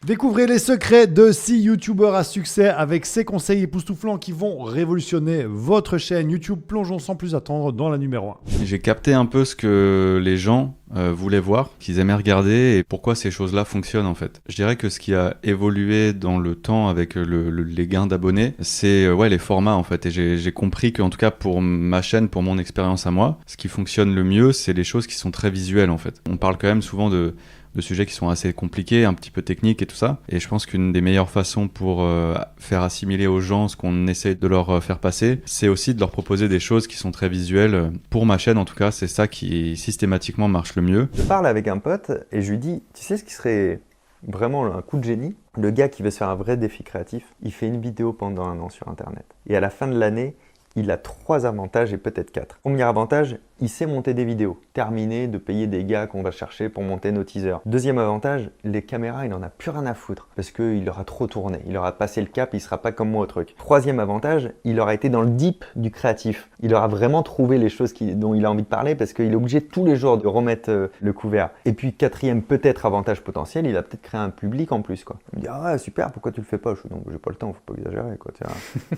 Découvrez les secrets de 6 youtubeurs à succès avec ces conseils époustouflants qui vont révolutionner votre chaîne YouTube. Plongeons sans plus attendre dans la numéro 1. J'ai capté un peu ce que les gens voulaient voir, qu'ils aimaient regarder et pourquoi ces choses-là fonctionnent en fait. Je dirais que ce qui a évolué dans le temps avec les gains d'abonnés, c'est les formats en fait. Et j'ai compris qu'en tout cas pour ma chaîne, pour mon expérience à moi, ce qui fonctionne le mieux, c'est les choses qui sont très visuelles en fait. On parle quand même souvent de sujets qui sont assez compliqués, un petit peu techniques et tout ça. Et je pense qu'une des meilleures façons pour faire assimiler aux gens ce qu'on essaie de leur faire passer, c'est aussi de leur proposer des choses qui sont très visuelles. Pour ma chaîne, en tout cas, c'est ça qui systématiquement marche le mieux. Je parle avec un pote et je lui dis, tu sais ce qui serait vraiment un coup de génie? Le gars qui veut se faire un vrai défi créatif, il fait une vidéo pendant 1 an sur Internet. Et à la fin de l'année, il a 3 avantages et peut-être 4. Premier avantage, il sait monter des vidéos. Terminé de payer des gars qu'on va chercher pour monter nos teasers. Deuxième avantage, les caméras, il en a plus rien à foutre. Parce qu'il aura trop tourné. Il aura passé le cap, il sera pas comme moi au truc. Troisième avantage, il aura été dans le deep du créatif. Il aura vraiment trouvé les choses dont il a envie de parler parce qu'il est obligé tous les jours de remettre le couvert. Et puis quatrième, peut-être avantage potentiel, il a peut-être créé un public en plus, quoi. Il me dit, ah super, pourquoi tu le fais pas? Je dis, non, j'ai pas le temps, faut pas exagérer, quoi.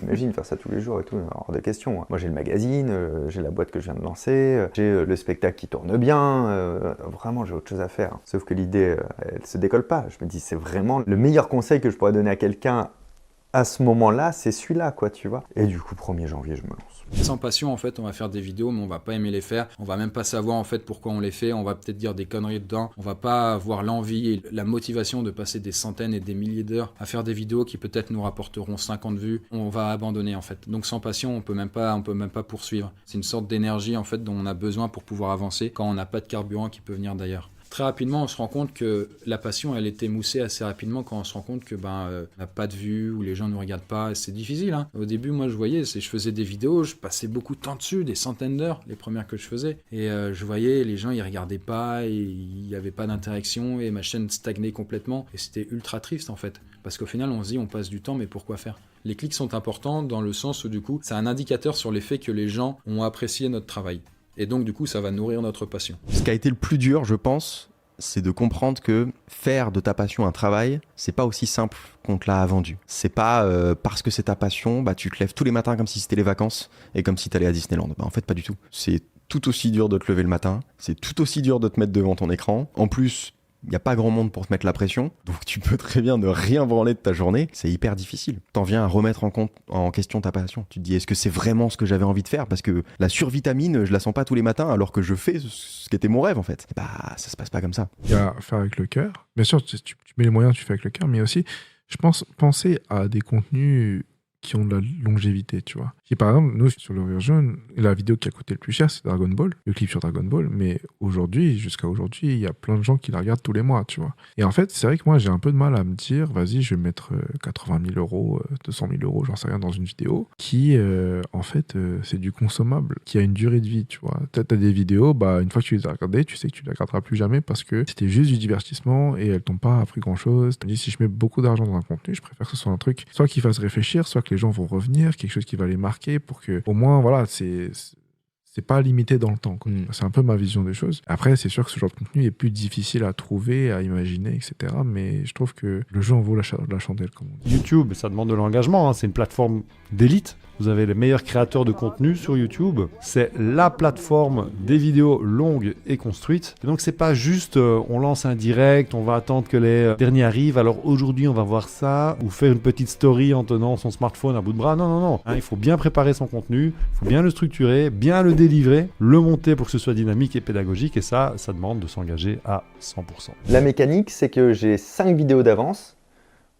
Imagine faire ça tous les jours et tout, hors de question. Moi j'ai le magazine, j'ai la boîte que je viens de lancer, j'ai le spectacle qui tourne bien, vraiment j'ai autre chose à faire. Sauf que l'idée, elle se décolle pas. Je me dis, c'est vraiment le meilleur conseil que je pourrais donner à quelqu'un à ce moment-là, c'est celui-là, quoi, tu vois. Et du coup, 1er janvier, je me lance. Sans passion, en fait, on va faire des vidéos, mais on va pas aimer les faire. On va même pas savoir, en fait, pourquoi on les fait. On va peut-être dire des conneries dedans. On va pas avoir l'envie et la motivation de passer des centaines et des milliers d'heures à faire des vidéos qui peut-être nous rapporteront 50 vues. On va abandonner, en fait. Donc, sans passion, on peut même pas poursuivre. C'est une sorte d'énergie, en fait, dont on a besoin pour pouvoir avancer quand on n'a pas de carburant qui peut venir d'ailleurs. Très rapidement, on se rend compte que la passion, elle est émoussée assez rapidement quand on se rend compte que on n'a pas de vues ou les gens ne nous regardent pas. C'est difficile, hein. Au début, moi, je voyais, je faisais des vidéos, je passais beaucoup de temps dessus, des centaines d'heures, les premières que je faisais. Et je voyais, les gens, ils regardaient pas, et il n'y avait pas d'interaction, et ma chaîne stagnait complètement. Et c'était ultra triste, en fait. Parce qu'au final, on se dit, on passe du temps, mais pourquoi faire? Les clics sont importants dans le sens où, du coup, c'est un indicateur sur l'effet que les gens ont apprécié notre travail. Et donc, du coup, ça va nourrir notre passion. Ce qui a été le plus dur, je pense, c'est de comprendre que faire de ta passion un travail, c'est pas aussi simple qu'on te l'a vendu. C'est pas parce que c'est ta passion, tu te lèves tous les matins comme si c'était les vacances et comme si t'allais à Disneyland. En fait, pas du tout. C'est tout aussi dur de te lever le matin, c'est tout aussi dur de te mettre devant ton écran. En plus, il n'y a pas grand monde pour te mettre la pression, donc tu peux très bien ne rien branler de ta journée, c'est hyper difficile. T'en viens à remettre en question ta passion. Tu te dis, est-ce que c'est vraiment ce que j'avais envie de faire? Parce que la survitamine, je la sens pas tous les matins alors que je fais ce qui était mon rêve en fait. Ça se passe pas comme ça. Il y a à faire avec le cœur. Bien sûr, tu mets les moyens, tu fais avec le cœur, mais aussi, je pense, penser à des contenus qui ont de la longévité, tu vois. Par exemple, nous, sur le Rire Jaune, la vidéo qui a coûté le plus cher, c'est Dragon Ball, le clip sur Dragon Ball, mais aujourd'hui, jusqu'à aujourd'hui, il y a plein de gens qui la regardent tous les mois, tu vois. Et en fait, c'est vrai que moi, j'ai un peu de mal à me dire, vas-y, je vais mettre 80 000 euros, 200 000 euros, j'en sais rien, dans une vidéo, qui, en fait, c'est du consommable, qui a une durée de vie, tu vois. T'as des vidéos, une fois que tu les as regardées, tu sais que tu les regarderas plus jamais parce que c'était juste du divertissement et elles t'ont pas appris grand-chose. Tu me dis, si je mets beaucoup d'argent dans un contenu, je préfère que ce soit un truc, soit qui fasse réfléchir, soit que les gens vont revenir, quelque chose qui va les marquer pour que, au moins, voilà, c'est pas limité dans le temps, quoi. C'est un peu ma vision des choses. Après, c'est sûr que ce genre de contenu est plus difficile à trouver, à imaginer, etc. Mais je trouve que le jeu en vaut la chandelle, comme on dit. YouTube, ça demande de l'engagement, hein. C'est une plateforme d'élite. Vous avez les meilleurs créateurs de contenu sur YouTube. C'est la plateforme des vidéos longues et construites. Et donc, c'est pas juste on lance un direct, on va attendre que les derniers arrivent. Alors aujourd'hui, on va voir ça. Ou faire une petite story en tenant son smartphone à bout de bras. Non, non, non. Hein, il faut bien préparer son contenu. Il faut bien le structurer, bien le délivrer, le monter pour que ce soit dynamique et pédagogique. Et ça demande de s'engager à 100%. La mécanique, c'est que j'ai 5 vidéos d'avance.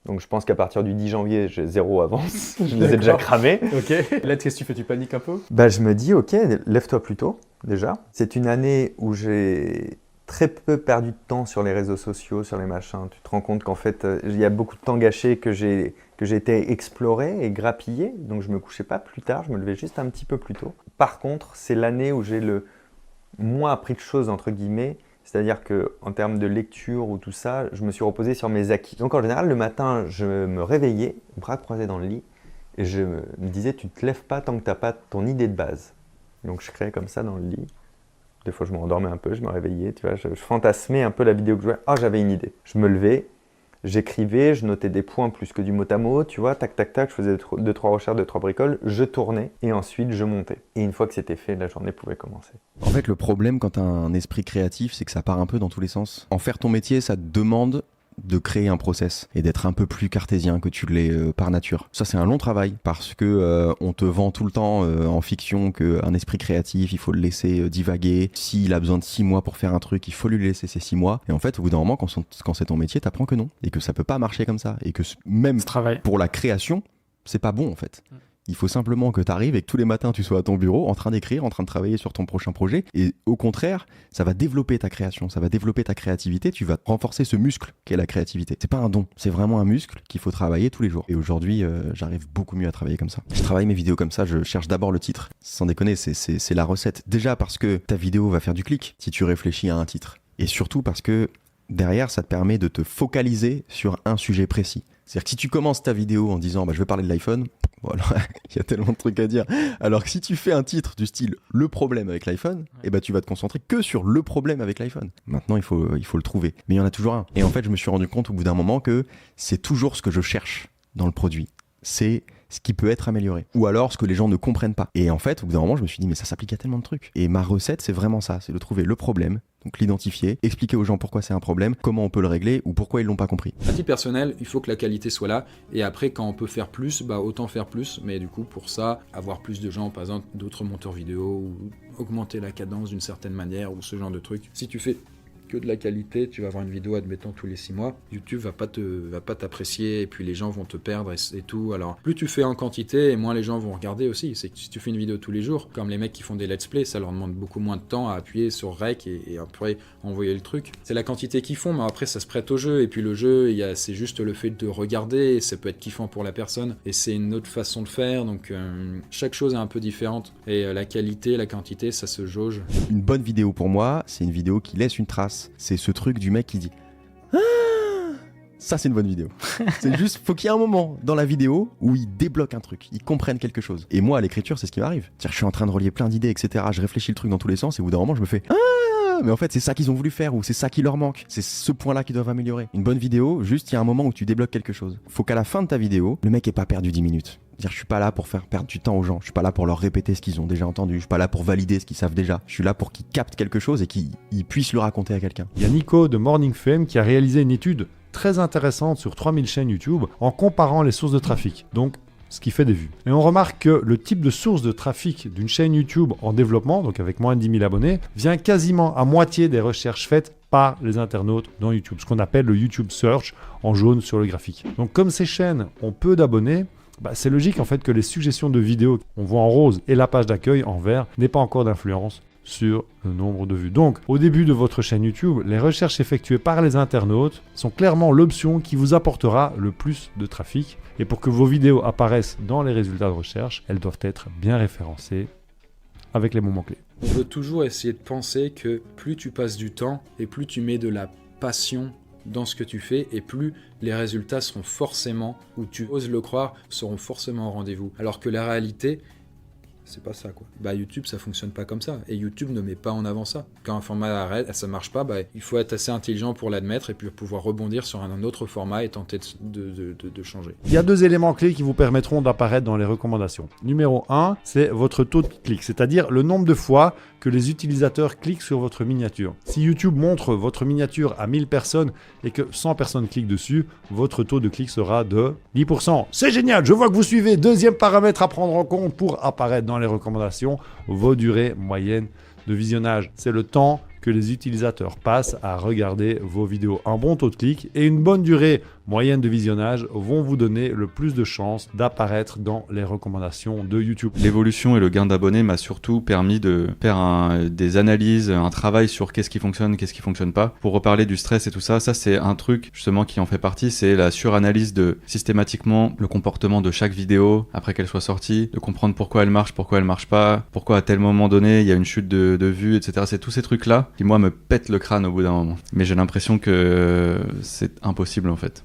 Donc je pense qu'à partir du 10 janvier, j'ai 0 avance. Je les ai déjà cramées. Ok. Là, qu'est-ce que tu fais? Tu paniques un peu? Je me dis, ok, lève-toi plus tôt, déjà. C'est une année où j'ai très peu perdu de temps sur les réseaux sociaux, sur les machins. Tu te rends compte qu'en fait, il y a beaucoup de temps gâché que j'ai été exploré et grappillé. Donc je me couchais pas plus tard, je me levais juste un petit peu plus tôt. Par contre, c'est l'année où j'ai le moins appris de choses, entre guillemets. C'est-à-dire qu'en termes de lecture ou tout ça, je me suis reposé sur mes acquis. Donc en général, le matin, je me réveillais, bras croisés dans le lit, et je me disais, tu ne te lèves pas tant que tu n'as pas ton idée de base. Donc je créais comme ça dans le lit. Des fois, je me rendormais un peu, je me réveillais, tu vois, je fantasmais un peu la vidéo que je jouais. Ah, j'avais une idée. Je me levais, J'écrivais, je notais des points plus que du mot à mot, tu vois, tac, tac, tac, je faisais 2-3 recherches, 2-3 bricoles, je tournais et ensuite je montais. Et une fois que c'était fait, la journée pouvait commencer. En fait, le problème quand t'as un esprit créatif, c'est que ça part un peu dans tous les sens. En faire ton métier, ça te demande de créer un process et d'être un peu plus cartésien que tu l'es par nature. Ça, c'est un long travail parce que on te vend tout le temps en fiction qu'un esprit créatif, il faut le laisser divaguer. S'il a besoin de 6 mois pour faire un truc, il faut lui laisser ces 6 mois. Et en fait, au bout d'un moment, quand c'est ton métier, t'apprends que non. Et que ça peut pas marcher comme ça. Et que même Ce travail. pour la création, c'est pas bon en fait. Il faut simplement que tu arrives et que tous les matins tu sois à ton bureau en train d'écrire, en train de travailler sur ton prochain projet. Et au contraire, ça va développer ta création, ça va développer ta créativité. Tu vas renforcer ce muscle qu'est la créativité. C'est pas un don, c'est vraiment un muscle qu'il faut travailler tous les jours. Et aujourd'hui, j'arrive beaucoup mieux à travailler comme ça. Je travaille mes vidéos comme ça, je cherche d'abord le titre. Sans déconner, c'est la recette. Déjà parce que ta vidéo va faire du clic si tu réfléchis à un titre. Et surtout parce que derrière, ça te permet de te focaliser sur un sujet précis. C'est-à-dire que si tu commences ta vidéo en disant je vais parler de l'iPhone, voilà, il y a tellement de trucs à dire. Alors que si tu fais un titre du style le problème avec l'iPhone, tu vas te concentrer que sur le problème avec l'iPhone. Maintenant, il faut le trouver. Mais il y en a toujours un. Et en fait, je me suis rendu compte au bout d'un moment que c'est toujours ce que je cherche dans le produit. C'est ce qui peut être amélioré. Ou alors ce que les gens ne comprennent pas. Et en fait, au bout d'un moment, je me suis dit, mais ça s'applique à tellement de trucs. Et ma recette, c'est vraiment ça. C'est de trouver le problème, donc l'identifier, expliquer aux gens pourquoi c'est un problème, comment on peut le régler ou pourquoi ils l'ont pas compris. À titre personnel, il faut que la qualité soit là. Et après, quand on peut faire plus, autant faire plus. Mais du coup, pour ça, avoir plus de gens, par exemple, d'autres monteurs vidéo, ou augmenter la cadence d'une certaine manière, ou ce genre de truc. Si tu fais que de la qualité, tu vas avoir une vidéo, admettons, tous les 6 mois, YouTube va pas t'apprécier, et puis les gens vont te perdre et tout. Alors, plus tu fais en quantité, et moins les gens vont regarder aussi. C'est que si tu fais une vidéo tous les jours, comme les mecs qui font des let's play, ça leur demande beaucoup moins de temps à appuyer sur rec et après envoyer le truc. C'est la quantité qu'ils font, mais après ça se prête au jeu, et puis le jeu, c'est juste le fait de regarder, et ça peut être kiffant pour la personne, et c'est une autre façon de faire, donc chaque chose est un peu différente, et la qualité, la quantité, ça se jauge. Une bonne vidéo pour moi, c'est une vidéo qui laisse une trace. C'est ce truc du mec qui dit « Ah !» Ça, c'est une bonne vidéo. C'est juste, faut qu'il y ait un moment dans la vidéo où ils débloquent un truc, ils comprennent quelque chose. Et moi, à l'écriture, c'est ce qui m'arrive. C'est-à-dire, je suis en train de relier plein d'idées, etc. Je réfléchis le truc dans tous les sens et au bout d'un moment, je me fais « Ah !» Mais en fait, c'est ça qu'ils ont voulu faire ou c'est ça qui leur manque. C'est ce point-là qu'ils doivent améliorer. Une bonne vidéo, juste, il y a un moment où tu débloques quelque chose. Faut qu'à la fin de ta vidéo, le mec ait pas perdu 10 minutes. Je suis pas là pour faire perdre du temps aux gens, je suis pas là pour leur répéter ce qu'ils ont déjà entendu, je suis pas là pour valider ce qu'ils savent déjà, je suis là pour qu'ils captent quelque chose et qu'ils puissent le raconter à quelqu'un. Il y a Nico de Morning Fame qui a réalisé une étude très intéressante sur 3000 chaînes YouTube en comparant les sources de trafic, donc ce qui fait des vues. Et on remarque que le type de source de trafic d'une chaîne YouTube en développement, donc avec moins de 10 000 abonnés, vient quasiment à moitié des recherches faites par les internautes dans YouTube, ce qu'on appelle le YouTube Search en jaune sur le graphique. Donc comme ces chaînes ont peu d'abonnés, c'est logique en fait que les suggestions de vidéos qu'on voit en rose et la page d'accueil en vert n'aient pas encore d'influence sur le nombre de vues. Donc, au début de votre chaîne YouTube, les recherches effectuées par les internautes sont clairement l'option qui vous apportera le plus de trafic. Et pour que vos vidéos apparaissent dans les résultats de recherche, elles doivent être bien référencées avec les moments clés. On veut toujours essayer de penser que plus tu passes du temps et plus tu mets de la passion dans ce que tu fais et plus les résultats seront forcément, ou tu oses le croire, seront forcément au rendez-vous. Alors que la réalité, c'est pas ça quoi. YouTube ça fonctionne pas comme ça et YouTube ne met pas en avant ça. Quand un format arrête, ça marche pas, il faut être assez intelligent pour l'admettre et puis pouvoir rebondir sur un autre format et tenter de changer. Il y a 2 éléments clés qui vous permettront d'apparaître dans les recommandations. Numéro 1, c'est votre taux de clic, c'est-à-dire le nombre de fois que les utilisateurs cliquent sur votre miniature. Si YouTube montre votre miniature à 1000 personnes et que 100 personnes cliquent dessus, votre taux de clic sera de 10%. C'est génial, je vois que vous suivez. Deuxième paramètre à prendre en compte pour apparaître dans les recommandations, vos durées moyennes de visionnage. C'est le temps que les utilisateurs passent à regarder vos vidéos. Un bon taux de clic et une bonne durée moyenne de visionnage vont vous donner le plus de chances d'apparaître dans les recommandations de YouTube. L'évolution et le gain d'abonnés m'a surtout permis de faire des analyses, un travail sur qu'est-ce qui fonctionne pas. Pour reparler du stress et tout ça, c'est un truc justement qui en fait partie, c'est la suranalyse de systématiquement le comportement de chaque vidéo après qu'elle soit sortie, de comprendre pourquoi elle marche pas, pourquoi à tel moment donné il y a une chute de vues, etc. C'est tous ces trucs-là qui moi me pètent le crâne au bout d'un moment. Mais j'ai l'impression que c'est impossible en fait.